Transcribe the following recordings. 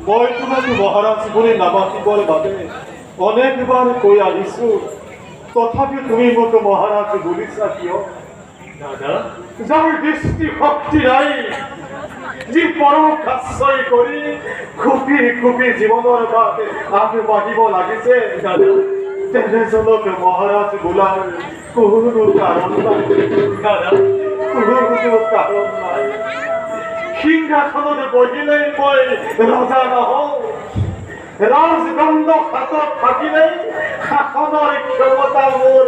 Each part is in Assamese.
মই তোমাক মহাৰাজ বুলি নামাতিবৰ বাবে অনেকবাৰ কৈ আহিছোঁ, তথাপিও তুমি মোক মহাৰাজ বুলিছা কিয়? দাদা, যাৰ দৃষ্টি শক্তি নাই, যি পৰক আশ্ৰয় কৰি খুপি খুপি জীৱনৰ বাবে আগবাঢ়িব লাগিছে, দাদা, তেনেজনক মহাৰাজ বোলাৰ কোনো কাৰণ নাই। দাদা, কোনো কাৰণ নাই। সিংহাসনত বহিলেই মই ৰজা নহওঁ, ৰাজদণ্ড হাতত থাকিলেই শাসনৰ ক্ষমতা মোৰ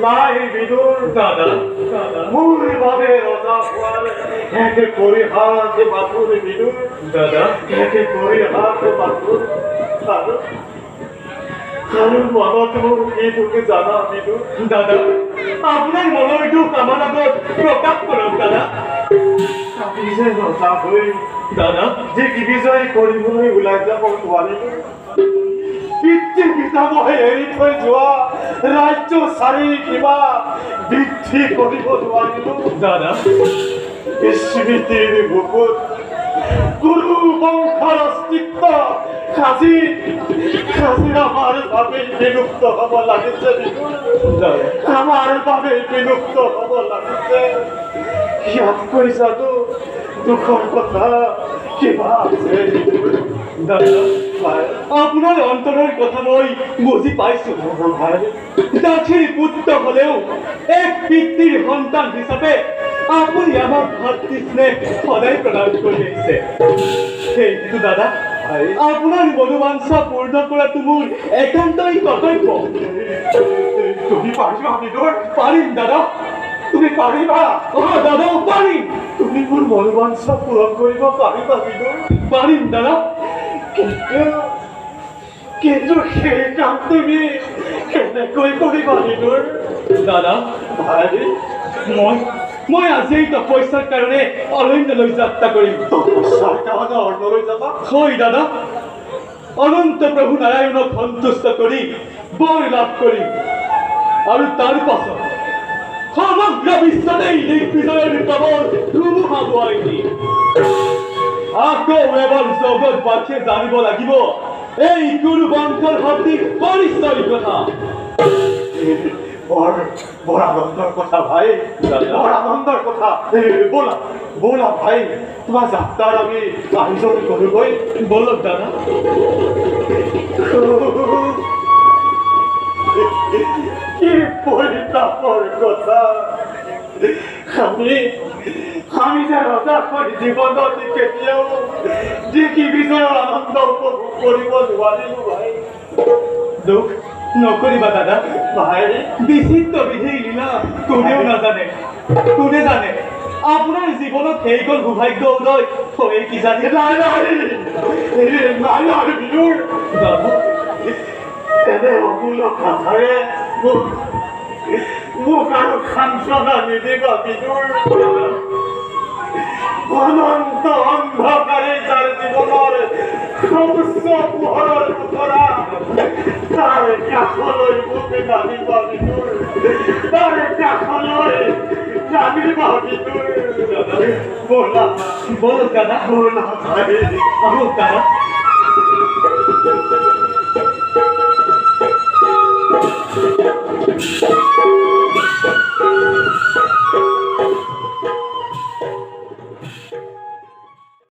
নাই বিদুৰ। দাদা, দাদা, মোৰ বাবে ৰজা হোৱাৰ একে পৰিহাস বাতুৰ বিদুৰ। দাদা, একে পৰিহাস বাতুৰ। আৰু মনত মোৰ কি তুমি জানা বিদুৰ? দাদা, আপোনাৰ মনৰ দুখ আমাৰ আগত প্ৰকাশ কৰক দাদা। আমি যে ৰজা হৈ দাদা, যে কি বিজয় কৰিবলৈ ওলাই যাব নোৱাৰিলো, পিতৃ পিতামহে এৰি থৈ যোৱা ৰাজ্য চাৰি কিবা বৃদ্ধি কৰিব নোৱাৰিলো। দাদা, স্মৃতিৰ বুকুত গুৰু বংশৰ অস্তিত্ব সাজি আমাৰ বাবে বিলুপ্ত হ'ব লাগিছে বিদুৰ। আমাৰ বাবে বিলুপ্ত হ'ব লাগিছে। ইয়াতকৈ জানো দুখৰ কথা কিবা আছে? দাদা, আপোনাৰ অন্তৰৰ কথা মই বুজি পাইছো। দাসীৰ পুত্ৰ হলেও এক পিতৃৰ সন্তান হিচাপে আপুনি আমাক ভাতৃ স্নেহ সদায় প্ৰদান কৰি আহিছে। সেইটো দাদা, আপোনাৰ মনোবাঞ্ছা পূৰ্ণ কৰাটো মোৰ একান্তই কৰ্তব্য। তুমি পাৰিবা বিদুৰ? পাৰিম দাদা, তুমি পাৰিবা? দাদা পাৰিম। তুমি মোৰ মনোবাঞ্ছা পূৰণ কৰিব পাৰিবা বিদুৰ? পাৰিম দাদা। কিন্তু সেই কাম তুমি কেনেকৈ কৰিবা বিদুৰ? দাদা, ভাই, মই আজি তপস্যাৰ কাৰণে অৰণ্যলৈ যাত্ৰা কৰিম। তপস্যাৰ কাৰণে অৰণ্যলৈ যাবা? হয় দাদা, অনন্ত প্ৰভু নাৰায়ণক সন্তুষ্ট কৰি বৰ লাভ কৰিম, আৰু তাৰ পাছত সমগ্ৰ বিশ্বতেই দিগ্বিজয়ৰ প্ৰবল ধুমুহা বোৱাই দিম। আকৌ এবাৰ জগতবাসীয়ে জানিব লাগিব এই গুৰু বংশৰ সঠিক পৰিচয় কথা। বৰ আনন্দৰ কথা ভাই, বৰ আনন্দৰ কথা। ব'লা ব'লা ভাই, তোমাৰ যাত্ৰাৰ আমি আয়োজন কৰোঁগৈ। বলক দাদা। কি পৰিতাপৰ কথা। আমি যে ৰজাকৈ জীৱনত কেতিয়াও দেখি বিজয়ৰ আনন্দ উপভোগ কৰিব নোৱাৰিলো ভাই। দুখ নকৰিবা দাদা। ভাই, বিচিত্ৰ বিধিৰ লীলা কোনেও নাজানে। কোনে জানে আপোনাৰ জীৱনত সেইখন সৌভাগ্য উদয় হৈ কি জানে? নাই বিদুৰ, দাদা, এনে অমূল্য কথাৰে মোক আৰু সান্ত্বনা নিদিবা বিদুৰ। অনন্ত অন্ধকাৰে যাৰ জীৱনৰ সৰ্বোচ্চ পোহৰৰ পৰা তাৰ কাষলৈ মোক নামিবা বিদুৰ। তাৰ কাষলৈ নামিবা বিদুৰ। ব'লা বলক দাদা। ব'লা ভাই, আহক দাদা।